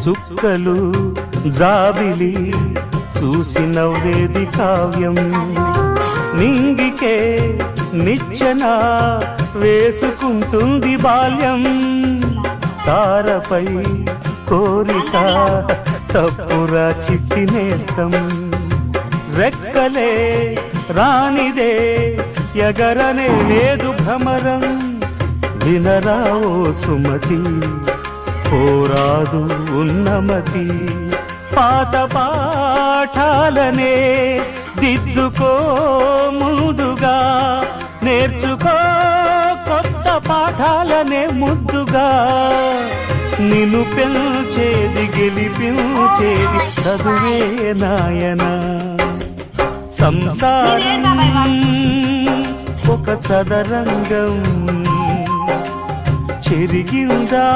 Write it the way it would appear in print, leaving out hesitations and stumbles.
చుక్కలు జాబిలి చూసి నవ్వేది కావ్యం నింగికే నిచ్చెన వేసుకుంటుంది బాల్యం తారపై కోరిక తప్పురా చిట్టినేస్తం రెక్కలే రానిదే ఎగరనే లేదు భ్రమరం వినరా ఓ సుమతి పోరాదు ఉన్నమతి పాత పాఠాలనే దిద్దుకో ముందుగా నేర్చుకో కొత్త పాఠాలనే ముద్దుగా నిన్ను పెంచేది గెలిపించేది చదువే నాయన సంసారం ఒక చదరంగం చెరిగిందా